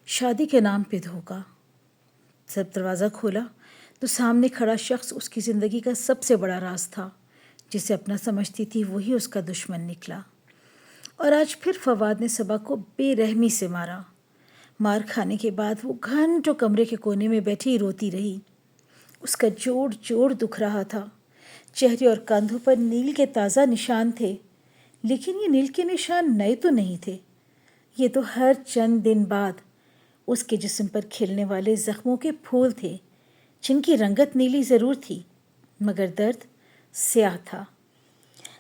شادی کے نام پہ دھوکا۔ جب دروازہ کھولا تو سامنے کھڑا شخص اس کی زندگی کا سب سے بڑا راز تھا۔ جسے اپنا سمجھتی تھی وہی اس کا دشمن نکلا۔ اور آج پھر فواد نے صبا کو بے رحمی سے مارا۔ مار کھانے کے بعد وہ گھنٹوں کمرے کے کونے میں بیٹھی روتی رہی۔ اس کا جوڑ جوڑ دکھ رہا تھا۔ چہرے اور کاندھوں پر نیل کے تازہ نشان تھے، لیکن یہ نیل کے نشان نئے تو نہیں تھے۔ یہ تو ہر چند دن بعد اس کے جسم پر کھلنے والے زخموں کے پھول تھے، جن کی رنگت نیلی ضرور تھی مگر درد سیاہ تھا۔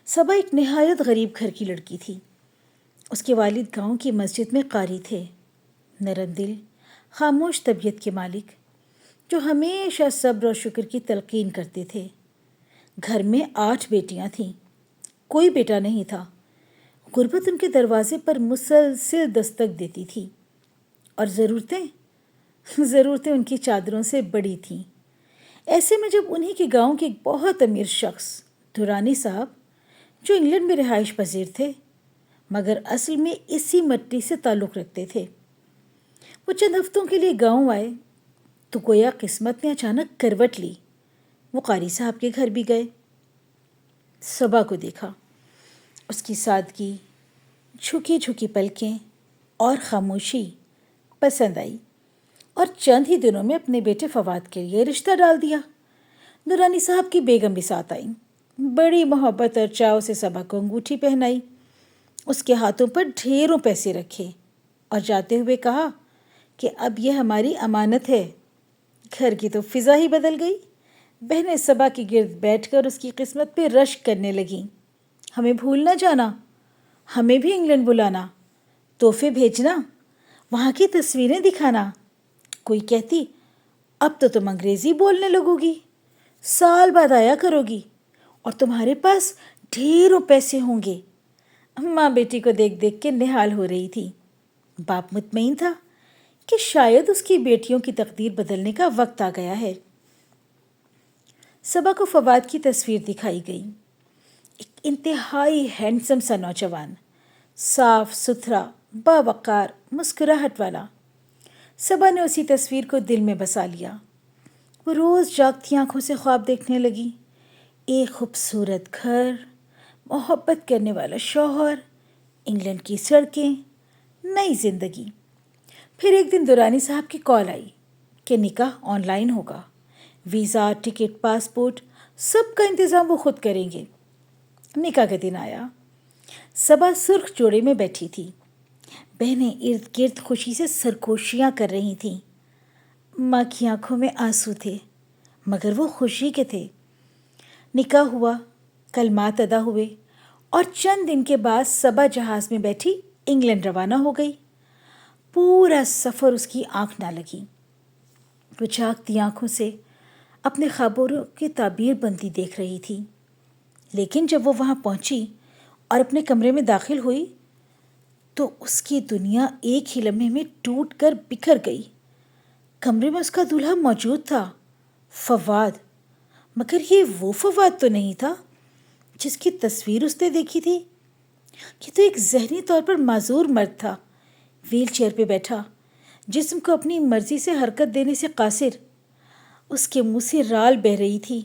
صبا ایک نہایت غریب گھر کی لڑکی تھی۔ اس کے والد گاؤں کی مسجد میں قاری تھے، نرم دل، خاموش طبیعت کے مالک، جو ہمیشہ صبر اور شکر کی تلقین کرتے تھے۔ گھر میں 8 بیٹیاں تھیں، کوئی بیٹا نہیں تھا۔ غربت ان کے دروازے پر مسلسل دستک دیتی تھی، اور ضرورتیں ان کی چادروں سے بڑی تھیں۔ ایسے میں جب انہی کے گاؤں کے ایک بہت امیر شخص دورانی صاحب، جو انگلینڈ میں رہائش پذیر تھے مگر اصل میں اسی مٹی سے تعلق رکھتے تھے، وہ چند ہفتوں کے لیے گاؤں آئے تو گویا قسمت نے اچانک کروٹ لی۔ وہ قاری صاحب کے گھر بھی گئے۔ صبا کو دیکھا۔ اس کی سادگی، جھکی جھکی پلکیں اور خاموشی پسند آئی، اور چند ہی دنوں میں اپنے بیٹے فواد کے لیے رشتہ ڈال دیا۔ نورانی صاحب کی بیگم بھی ساتھ آئیں۔ بڑی محبت اور چاؤ سے صبا کو انگوٹھی پہنائی، اس کے ہاتھوں پر ڈھیروں پیسے رکھے، اور جاتے ہوئے کہا کہ اب یہ ہماری امانت ہے۔ گھر کی تو فضا ہی بدل گئی۔ بہنیں صبا کے گرد بیٹھ کر اس کی قسمت پہ رشک کرنے لگیں۔ ہمیں بھول نہ جانا، ہمیں بھی انگلینڈ بلانا، تحفے بھیجنا، وہاں کی تصویریں دکھانا۔ کوئی کہتی اب تو تم انگریزی بولنے لگو گی، سال بعد آیا کرو گی، اور تمہارے پاس ڈھیروں پیسے ہوں گے۔ ماں بیٹی کو دیکھ دیکھ کے نہال ہو رہی تھی۔ باپ مطمئن تھا کہ شاید اس کی بیٹیوں کی تقدیر بدلنے کا وقت آ گیا ہے۔ صبا کو فواد کی تصویر دکھائی گئی۔ ایک انتہائی ہینڈسم سا نوجوان، صاف ستھرا، باوقار، مسکراہٹ والا۔ صبا نے اسی تصویر کو دل میں بسا لیا۔ وہ روز جاگتی آنکھوں سے خواب دیکھنے لگی۔ ایک خوبصورت گھر، محبت کرنے والا شوہر، انگلینڈ کی سڑکیں، نئی زندگی۔ پھر ایک دن دورانی صاحب کی کال آئی کہ نکاح آن لائن ہوگا، ویزا، ٹکٹ، پاسپورٹ، سب کا انتظام وہ خود کریں گے۔ نکاح کا دن آیا۔ صبا سرخ جوڑے میں بیٹھی تھی۔ بہنیں ارد گرد خوشی سے سرگوشیاں کر رہی تھیں۔ ماں کی آنکھوں میں آنسو تھے، مگر وہ خوشی کے تھے۔ نکاح ہوا، کلمات ادا ہوئے، اور چند دن کے بعد صبا جہاز میں بیٹھی انگلینڈ روانہ ہو گئی۔ پورا سفر اس کی آنکھ نہ لگی۔ وہ جاگتی آنکھوں سے اپنے خوابوں کی تعبیر بنتی دیکھ رہی تھی۔ لیکن جب وہ وہاں پہنچی اور اپنے کمرے میں داخل ہوئی تو اس کی دنیا ایک ہی لمحے میں ٹوٹ کر بکھر گئی۔ کمرے میں اس کا دولہا موجود تھا، فواد، مگر یہ وہ فواد تو نہیں تھا جس کی تصویر اس نے دیکھی تھی۔ یہ تو ایک ذہنی طور پر معذور مرد تھا، ویل چیئر پہ بیٹھا، جسم کو اپنی مرضی سے حرکت دینے سے قاصر۔ اس کے منہ سے رال بہہ رہی تھی،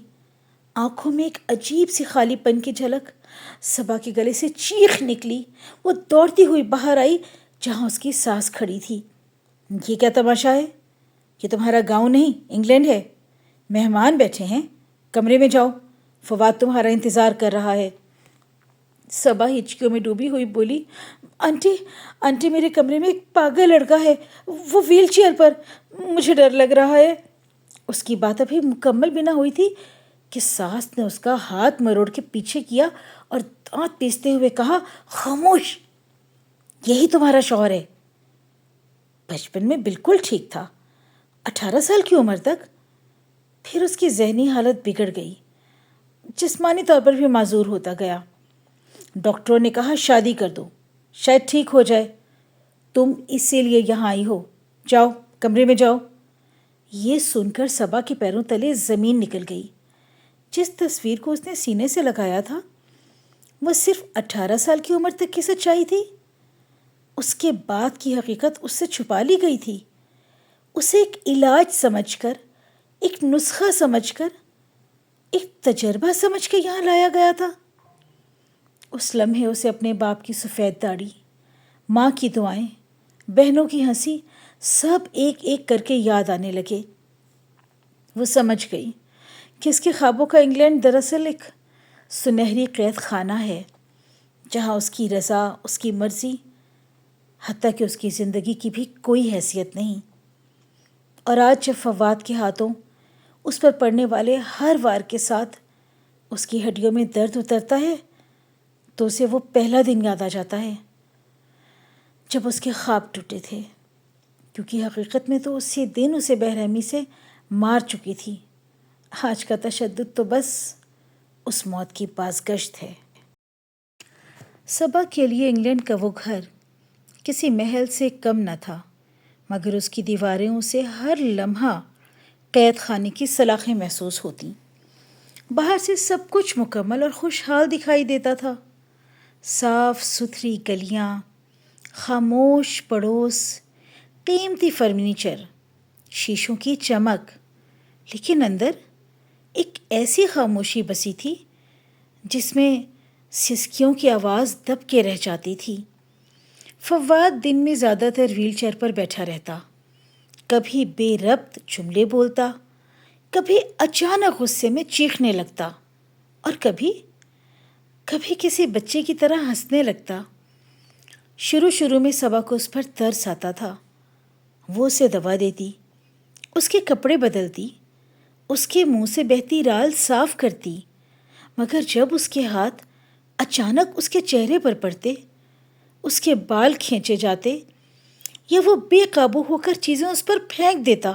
آنکھوں میں ایک عجیب سی خالی پن کی جھلک۔ صبا کے گلے سے چیخ نکلی۔ وہ دوڑتی ہوئی باہر آئی جہاں اس کی ساس کھڑی تھی۔ یہ کیا تماشا ہے؟ یہ تمہارا گاؤں نہیں، انگلینڈ ہے۔ مہمان بیٹھے ہیں، کمرے میں جاؤ، فواد تمہارا انتظار کر رہا ہے۔ صبا ہچکیوں میں ڈوبی ہوئی بولی، آنٹی میرے کمرے میں ایک پاگل لڑکا ہے، وہ ویل چیئر پر، مجھے ڈر لگ رہا ہے۔ اس کی بات ابھی مکمل بھی نہ ہوئی تھی کہ ساس نے اس کا ہاتھ مروڑ کے پیچھے کیا اور دانت پیستے ہوئے کہا، خاموش، یہی تمہارا شوہر ہے۔ بچپن میں بالکل ٹھیک تھا، 18 سال کی عمر تک۔ پھر اس کی ذہنی حالت بگڑ گئی، جسمانی طور پر بھی معذور ہوتا گیا۔ ڈاکٹروں نے کہا شادی کر دو، شاید ٹھیک ہو جائے۔ تم اسی لیے یہاں آئی ہو، جاؤ کمرے میں جاؤ۔ یہ سن کر صبا کے پیروں تلے زمین نکل گئی۔ جس تصویر کو اس نے سینے سے لگایا تھا وہ صرف 18 سال کی عمر تک کی سچائی تھی۔ اس کے بعد کی حقیقت اس سے چھپا لی گئی تھی. اسے ایک علاج سمجھ کر، ایک نسخہ سمجھ کر، ایک تجربہ سمجھ کے یہاں لایا گیا تھا. اس لمحے اسے اپنے باپ کی سفید داڑھی، ماں کی دعائیں، بہنوں کی ہنسی، سب ایک ایک کر کے یاد آنے لگے. وہ سمجھ گئی کہ اس کے خوابوں کا انگلینڈ دراصل ایک سنہری قید خانہ ہے، جہاں اس کی رضا، اس کی مرضی، حتیٰ کہ اس کی زندگی کی بھی کوئی حیثیت نہیں. اور آج جب فواد کے ہاتھوں اس پر پڑنے والے ہر وار کے ساتھ اس کی ہڈیوں میں درد اترتا ہے تو اسے وہ پہلا دن یاد آ جاتا ہے جب اس کے خواب ٹوٹے تھے، کیونکہ حقیقت میں تو اسی دن اسے بے رحمی سے مار چکی تھی. آج کا تشدد تو بس اس موت کی بازگشت ہے. صبا کے لیے انگلینڈ کا وہ گھر کسی محل سے کم نہ تھا، مگر اس کی دیواریں اسے ہر لمحہ قید خانے کی سلاخیں محسوس ہوتیں. باہر سے سب کچھ مکمل اور خوشحال دکھائی دیتا تھا. صاف ستھری گلیاں، خاموش پڑوس، قیمتی فرنیچر، شیشوں کی چمک، لیکن اندر ایک ایسی خاموشی بسی تھی جس میں سسکیوں کی آواز دب کے رہ جاتی تھی. فواد دن میں زیادہ تر ویل چیئر پر بیٹھا رہتا، کبھی بے ربط جملے بولتا، کبھی اچانک غصے میں چیخنے لگتا، اور کبھی کسی بچے کی طرح ہنسنے لگتا. شروع میں صبا کو اس پر ترس آتا تھا. وہ اسے دوا دیتی، اس کے کپڑے بدلتی، اس کے منہ سے بہتی رال صاف کرتی، مگر جب اس کے ہاتھ اچانک اس کے چہرے پر پڑتے، اس کے بال کھینچے جاتے یا وہ بے قابو ہو کر چیزیں اس پر پھینک دیتا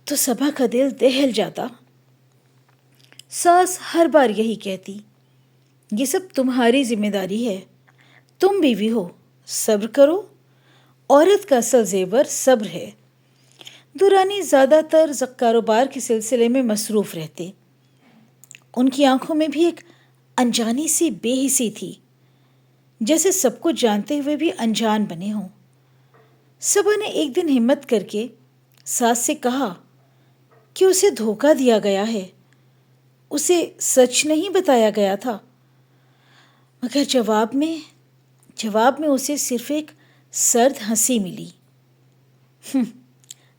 تو صبا کا دل دہل جاتا. ساس ہر بار یہی کہتی، یہ سب تمہاری ذمہ داری ہے، تم بیوی ہو، صبر کرو. عورت کا اصل زیور صبر ہے. دورانی زیادہ تر کاروبار کے سلسلے میں مصروف رہتے. ان کی آنکھوں میں بھی ایک انجانی سی بے حسی تھی، جیسے سب کچھ جانتے ہوئے بھی انجان بنے ہوں. صبا نے ایک دن ہمت کر کے ساس سے کہا کہ اسے دھوکہ دیا گیا ہے، اسے سچ نہیں بتایا گیا تھا. مگر جواب میں اسے صرف ایک سرد ہنسی ملی.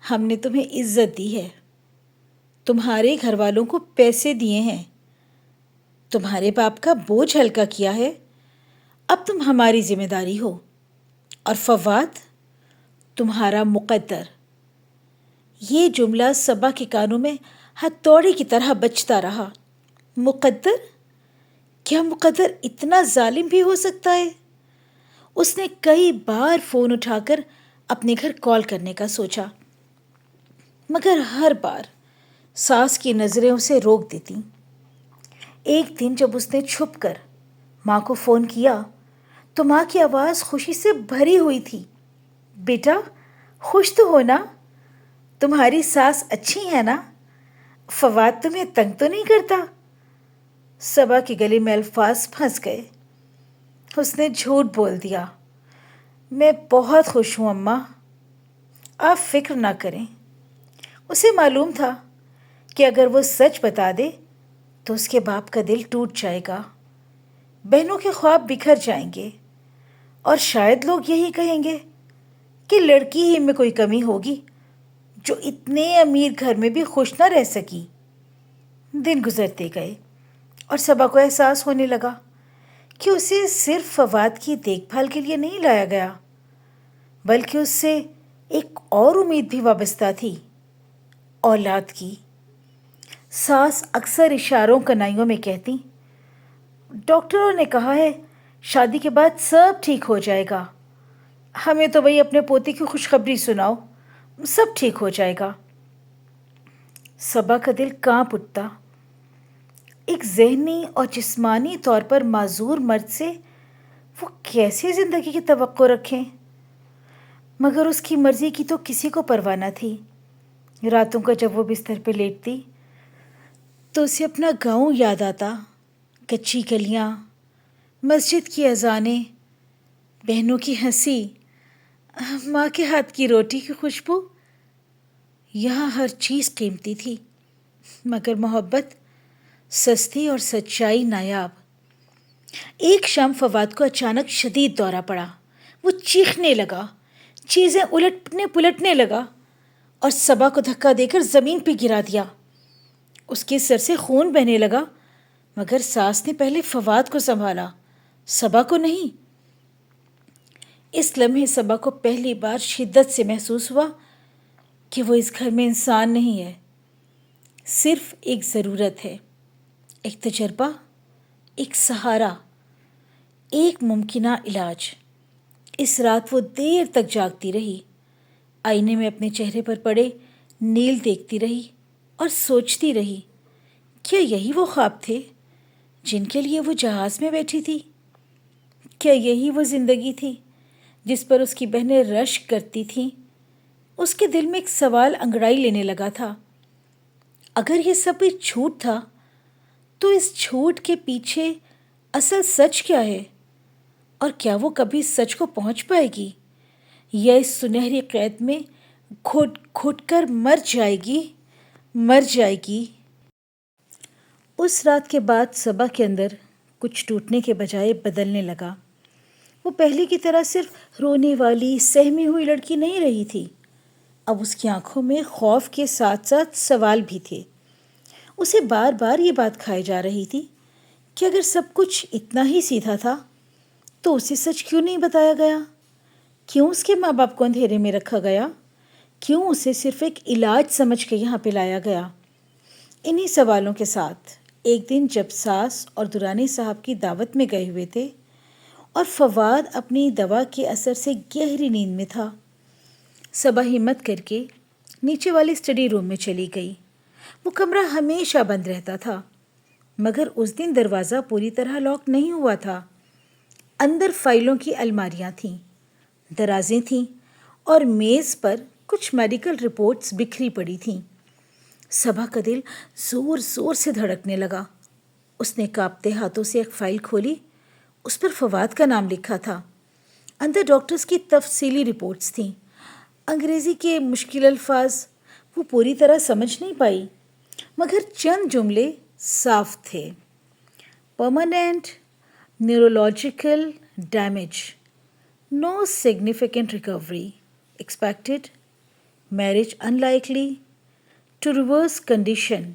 ہم نے تمہیں عزت دی ہے، تمہارے گھر والوں کو پیسے دیے ہیں، تمہارے باپ کا بوجھ ہلکا کیا ہے، اب تم ہماری ذمہ داری ہو، اور فواد تمہارا مقدر. یہ جملہ صبا کے کانوں میں ہتھوڑے کی طرح بجتا رہا. مقدر؟ کیا مقدر اتنا ظالم بھی ہو سکتا ہے؟ اس نے کئی بار فون اٹھا کر اپنے گھر کال کرنے کا سوچا، مگر ہر بار ساس کی نظریں اسے روک دیتیں. ایک دن جب اس نے چھپ کر ماں کو فون کیا تو ماں کی آواز خوشی سے بھری ہوئی تھی. بیٹا، خوش تو ہو نا؟ تمہاری ساس اچھی ہے نا؟ فواد تمہیں تنگ تو نہیں کرتا؟ صبا کے گلے میں الفاظ پھنس گئے. اس نے جھوٹ بول دیا. میں بہت خوش ہوں اماں، آپ فکر نہ کریں. اسے معلوم تھا کہ اگر وہ سچ بتا دے تو اس کے باپ کا دل ٹوٹ جائے گا، بہنوں کے خواب بکھر جائیں گے، اور شاید لوگ یہی کہیں گے کہ لڑکی ہی میں کوئی کمی ہوگی جو اتنے امیر گھر میں بھی خوش نہ رہ سکی. دن گزرتے گئے اور صبا کو احساس ہونے لگا کہ اسے صرف فواد کی دیکھ بھال کے لیے نہیں لایا گیا، بلکہ اس سے ایک اور امید بھی وابستہ تھی، اولاد کی. ساس اکثر اشاروں کنائیوں میں کہتی، ڈاکٹروں نے کہا ہے شادی کے بعد سب ٹھیک ہو جائے گا، ہمیں تو وہی اپنے پوتے کی خوشخبری سناؤ، سب ٹھیک ہو جائے گا. صبا کا دل کانپ اٹھتا. ایک ذہنی اور جسمانی طور پر معذور مرد سے وہ کیسی زندگی کی توقع رکھیں؟ مگر اس کی مرضی کی تو کسی کو پرواہ نہ تھی. راتوں کا جب وہ بستر پہ لیٹتی تو اسے اپنا گاؤں یاد آتا، کچی گلیاں، مسجد کی اذانیں، بہنوں کی ہنسی، ماں کے ہاتھ کی روٹی کی خوشبو، یہاں ہر چیز قیمتی تھی، مگر محبت سستی اور سچائی نایاب۔ ایک شام فواد کو اچانک شدید دورہ پڑا۔ وہ چیخنے لگا، چیزیں الٹنے پلٹنے لگا اور صبا کو دھکا دے کر زمین پہ گرا دیا۔ اس کے سر سے خون بہنے لگا، مگر ساس نے پہلے فواد کو سنبھالا، صبا کو نہیں۔ اس لمحے صبا کو پہلی بار شدت سے محسوس ہوا کہ وہ اس گھر میں انسان نہیں ہے، صرف ایک ضرورت ہے، ایک تجربہ، ایک سہارا، ایک ممکنہ علاج۔ اس رات وہ دیر تک جاگتی رہی، آئینے میں اپنے چہرے پر پڑے نیل دیکھتی رہی اور سوچتی رہی، کیا یہی وہ خواب تھے جن کے لیے وہ جہاز میں بیٹھی تھی؟ کیا یہی وہ زندگی تھی جس پر اس کی بہنیں رشک کرتی تھیں؟ اس کے دل میں ایک سوال انگڑائی لینے لگا تھا۔ اگر یہ سب ایک جھوٹ تھا تو اس جھوٹ کے پیچھے اصل سچ کیا ہے؟ اور کیا وہ کبھی سچ کو پہنچ پائے گی یا اس سنہری قید میں گھٹ گھٹ کر مر جائے گی؟ اس رات کے بعد صبا کے اندر کچھ ٹوٹنے کے بجائے بدلنے لگا۔ وہ پہلے کی طرح صرف رونے والی سہمی ہوئی لڑکی نہیں رہی تھی، اب اس کی آنکھوں میں خوف کے ساتھ ساتھ سوال بھی تھے۔ اسے بار بار یہ بات کھائی جا رہی تھی کہ اگر سب کچھ اتنا ہی سیدھا تھا تو اسے سچ کیوں نہیں بتایا گیا؟ کیوں اس کے ماں باپ کو اندھیرے میں رکھا گیا؟ کیوں اسے صرف ایک علاج سمجھ کے یہاں پہ لایا گیا؟ انہی سوالوں کے ساتھ ایک دن جب ساس اور دورانی صاحب کی دعوت میں گئے ہوئے تھے اور فواد اپنی دوا کے اثر سے گہری نیند میں تھا، صبا ہمت کر کے نیچے والے اسٹڈی روم میں چلی گئی۔ وہ کمرہ ہمیشہ بند رہتا تھا، مگر اس دن دروازہ پوری طرح لاک نہیں ہوا تھا۔ اندر فائلوں کی الماریاں تھیں، درازیں تھیں اور میز پر کچھ میڈیکل رپورٹس بکھری پڑی تھیں۔ صبا کا دل زور زور سے دھڑکنے لگا۔ اس نے کانپتے ہاتھوں سے ایک فائل کھولی، اس پر فواد کا نام لکھا تھا۔ اندر ڈاکٹرز کی تفصیلی رپورٹس تھیں، انگریزی کے مشکل الفاظ وہ پوری طرح سمجھ نہیں پائی، مگر چند جملے صاف تھے: permanent neurological damage, no significant recovery expected, marriage unlikely to reverse condition.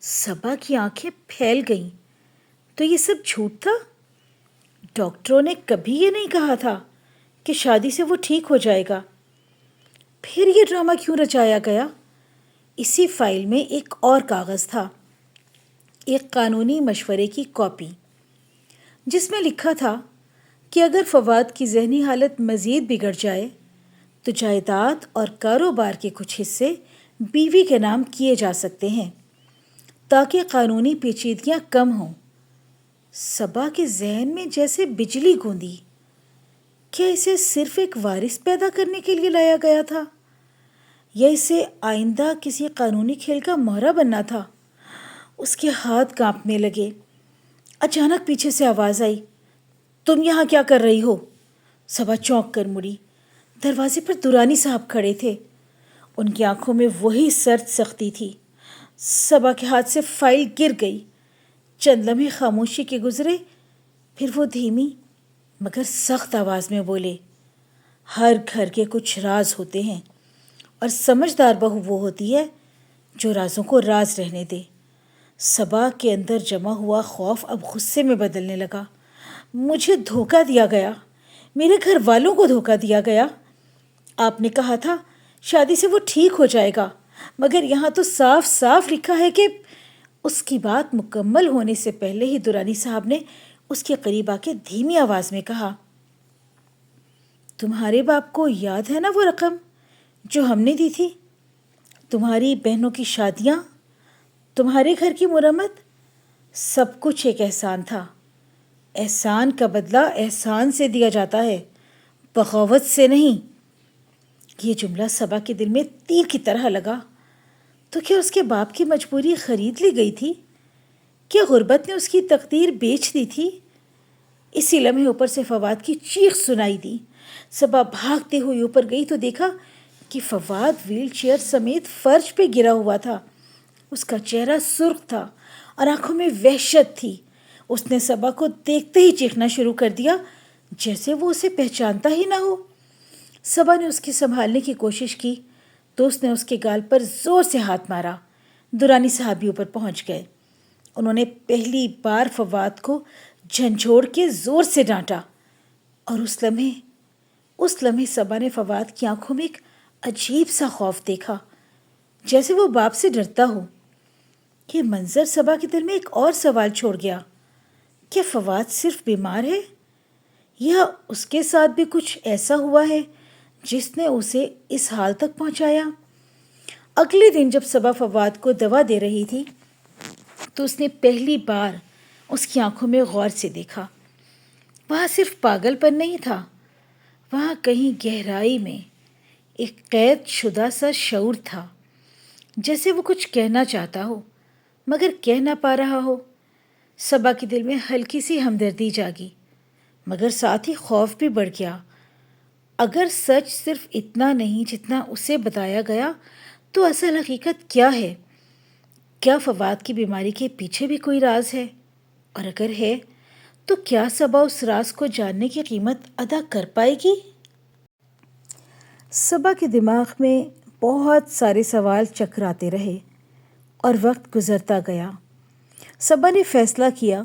Saba کی آنکھیں پھیل گئیں۔ تو یہ سب جھوٹ تھا؟ ڈاکٹروں نے کبھی یہ نہیں کہا تھا کہ شادی سے وہ ٹھیک ہو جائے گا؟ پھر یہ ڈرامہ کیوں رچایا گیا؟ اسی فائل میں ایک اور کاغذ تھا، ایک قانونی مشورے کی کاپی، جس میں لکھا تھا کہ اگر فواد کی ذہنی حالت مزید بگڑ جائے تو جائیداد اور کاروبار کے کچھ حصے بیوی کے نام کیے جا سکتے ہیں تاکہ قانونی پیچیدگیاں کم ہوں۔ صبا کے ذہن میں جیسے بجلی گوندی۔ کیا اسے صرف ایک وارث پیدا کرنے کے لیے لایا گیا تھا یا اسے آئندہ کسی قانونی کھیل کا مہرہ بننا تھا؟ اس کے ہاتھ کانپنے لگے۔ اچانک پیچھے سے آواز آئی، تم یہاں کیا کر رہی ہو؟ صبا چونک کر مڑی۔ دروازے پر دورانی صاحب کھڑے تھے، ان کی آنکھوں میں وہی سرد سختی تھی۔ صبا کے ہاتھ سے فائل گر گئی۔ چند لمحے خاموشی کے گزرے، پھر وہ دھیمی مگر سخت آواز میں بولے، ہر گھر کے کچھ راز ہوتے ہیں اور سمجھدار بہو وہ ہوتی ہے جو رازوں کو راز رہنے دے۔ صبا کے اندر جمع ہوا خوف اب غصے میں بدلنے لگا۔ مجھے دھوکہ دیا گیا، میرے گھر والوں کو دھوکہ دیا گیا۔ آپ نے کہا تھا شادی سے وہ ٹھیک ہو جائے گا، مگر یہاں تو صاف صاف لکھا ہے کہ… اس کی بات مکمل ہونے سے پہلے ہی دورانی صاحب نے اس کے قریب آ کے دھیمی آواز میں کہا، تمہارے باپ کو یاد ہے نا وہ رقم جو ہم نے دی تھی؟ تمہاری بہنوں کی شادیاں، تمہارے گھر کی مرمت، سب کچھ ایک احسان تھا۔ احسان کا بدلہ احسان سے دیا جاتا ہے، بغاوت سے نہیں۔ یہ جملہ صبا کے دل میں تیر کی طرح لگا۔ تو کیا اس کے باپ کی مجبوری خرید لی گئی تھی؟ کیا غربت نے اس کی تقدیر بیچ دی تھی؟ اسی لمحے اوپر سے فواد کی چیخ سنائی دی۔ صبا بھاگتے ہوئے اوپر گئی تو دیکھا کہ فواد ویل چیئر سمیت فرش پہ گرا ہوا تھا۔ اس کا چہرہ سرخ تھا اور آنکھوں میں وحشت تھی۔ اس نے صبا کو دیکھتے ہی چیخنا شروع کر دیا جیسے وہ اسے پہچانتا ہی نہ ہو۔ صبا نے اس کی سنبھالنے کی کوشش کی تو اس نے اس کے گال پر زور سے ہاتھ مارا۔ درانی صاحب بھی اوپر پہنچ گئے۔ انہوں نے پہلی بار فواد کو جھنجھوڑ کے زور سے ڈانٹا اور اس لمحے صبا نے فواد کی آنکھوں میں ایک عجیب سا خوف دیکھا، جیسے وہ باپ سے ڈرتا ہو۔ یہ منظر صبا کے دل میں ایک اور سوال چھوڑ گیا، کیا فواد صرف بیمار ہے یا اس کے ساتھ بھی کچھ ایسا ہوا ہے جس نے اسے اس حال تک پہنچایا؟ اگلے دن جب صبا فواد کو دوا دے رہی تھی تو اس نے پہلی بار اس کی آنکھوں میں غور سے دیکھا۔ وہاں صرف پاگل پن نہیں تھا، وہاں کہیں گہرائی میں ایک قید شدہ سا شعور تھا، جیسے وہ کچھ کہنا چاہتا ہو مگر کہہ نہ پا رہا ہو۔ صبا کے دل میں ہلکی سی ہمدردی جاگی مگر ساتھ ہی خوف بھی بڑھ گیا۔ اگر سچ صرف اتنا نہیں جتنا اسے بتایا گیا تو اصل حقیقت کیا ہے؟ کیا فواد کی بیماری کے پیچھے بھی کوئی راز ہے؟ اور اگر ہے تو کیا صبا اس راز کو جاننے کی قیمت ادا کر پائے گی؟ صبا کے دماغ میں بہت سارے سوال چکراتے رہے اور وقت گزرتا گیا۔ صبا نے فیصلہ کیا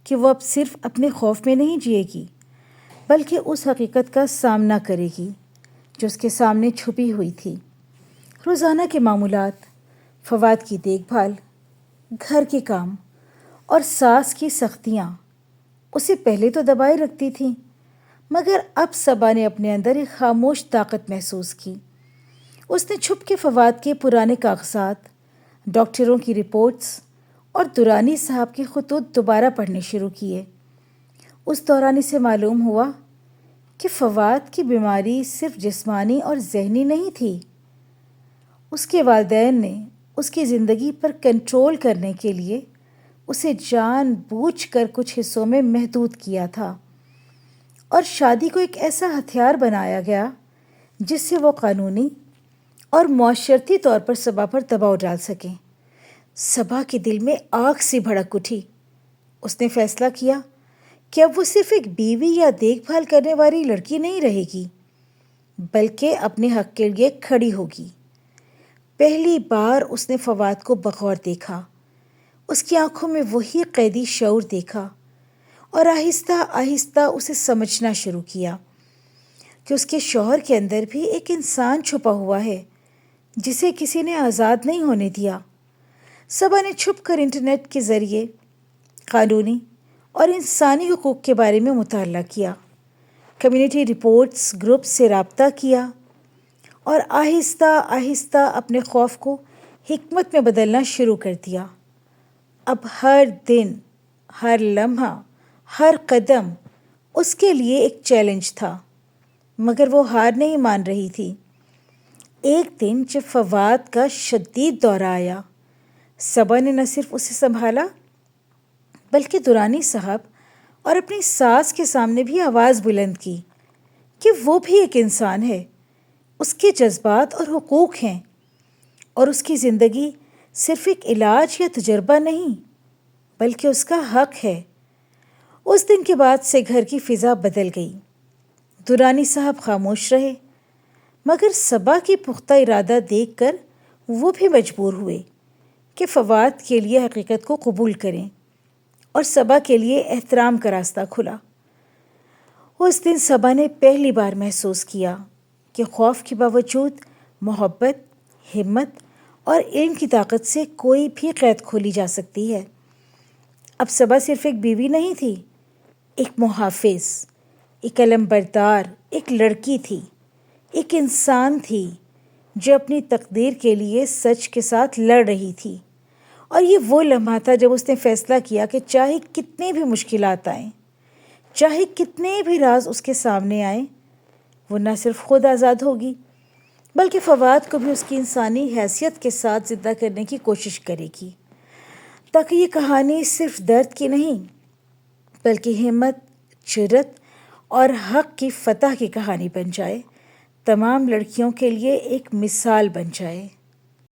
کہ وہ اب صرف اپنے خوف میں نہیں جیے گی بلکہ اس حقیقت کا سامنا کرے گی جو اس کے سامنے چھپی ہوئی تھی۔ روزانہ کے معمولات، فواد کی دیکھ بھال، گھر کے کام اور ساس کی سختیاں اسے پہلے تو دبائے رکھتی تھیں مگر اب صبا نے اپنے اندر ایک خاموش طاقت محسوس کی۔ اس نے چھپ کے فواد کے پرانے کاغذات، ڈاکٹروں کی رپورٹس اور درانی صاحب کے خطوط دوبارہ پڑھنے شروع کیے۔ اس دوران اسے معلوم ہوا کہ فواد کی بیماری صرف جسمانی اور ذہنی نہیں تھی۔ اس کے والدین نے اس کی زندگی پر کنٹرول کرنے کے لیے اسے جان بوجھ کر کچھ حصوں میں محدود کیا تھا اور شادی کو ایک ایسا ہتھیار بنایا گیا جس سے وہ قانونی اور معاشرتی طور پر صبا پر دباؤ ڈال سکیں۔ صبا کے دل میں آگ سی بھڑک اٹھی۔ اس نے فیصلہ کیا کہ اب وہ صرف ایک بیوی یا دیکھ بھال کرنے والی لڑکی نہیں رہے گی بلکہ اپنے حق کے لیے کھڑی ہوگی۔ پہلی بار اس نے فواد کو بغور دیکھا، اس کی آنکھوں میں وہی قیدی شعور دیکھا اور آہستہ آہستہ اسے سمجھنا شروع کیا کہ اس کے شوہر کے اندر بھی ایک انسان چھپا ہوا ہے جسے کسی نے آزاد نہیں ہونے دیا۔ صبا نے چھپ کر انٹرنیٹ کے ذریعے قانونی اور انسانی حقوق کے بارے میں مطالعہ کیا، کمیونٹی رپورٹس گروپ سے رابطہ کیا اور آہستہ آہستہ اپنے خوف کو حکمت میں بدلنا شروع کر دیا۔ اب ہر دن، ہر لمحہ، ہر قدم اس کے لیے ایک چیلنج تھا مگر وہ ہار نہیں مان رہی تھی۔ ایک دن جب فواد کا شدید دورہ آیا، صبا نے نہ صرف اسے سنبھالا بلکہ درانی صاحب اور اپنی ساس کے سامنے بھی آواز بلند کی کہ وہ بھی ایک انسان ہے، اس کے جذبات اور حقوق ہیں اور اس کی زندگی صرف ایک علاج یا تجربہ نہیں بلکہ اس کا حق ہے۔ اس دن کے بعد سے گھر کی فضا بدل گئی۔ درانی صاحب خاموش رہے مگر صبا کی پختہ ارادہ دیکھ کر وہ بھی مجبور ہوئے کہ فواد کے لیے حقیقت کو قبول کریں اور صبا کے لیے احترام کا راستہ کھلا۔ اس دن صبا نے پہلی بار محسوس کیا کہ خوف کے باوجود محبت، ہمت اور علم کی طاقت سے کوئی بھی قید کھولی جا سکتی ہے۔ اب صبا صرف ایک بیوی نہیں تھی، ایک محافظ، ایک علم بردار، ایک لڑکی تھی، ایک انسان تھی جو اپنی تقدیر کے لیے سچ کے ساتھ لڑ رہی تھی۔ اور یہ وہ لمحہ تھا جب اس نے فیصلہ کیا کہ چاہے کتنی بھی مشکلات آئیں، چاہے کتنے بھی راز اس کے سامنے آئیں، وہ نہ صرف خود آزاد ہوگی بلکہ فواد کو بھی اس کی انسانی حیثیت کے ساتھ زندہ کرنے کی کوشش کرے گی، تاکہ یہ کہانی صرف درد کی نہیں بلکہ ہمت، جرت اور حق کی فتح کی کہانی بن جائے، تمام لڑکیوں کے لیے ایک مثال بن جائے۔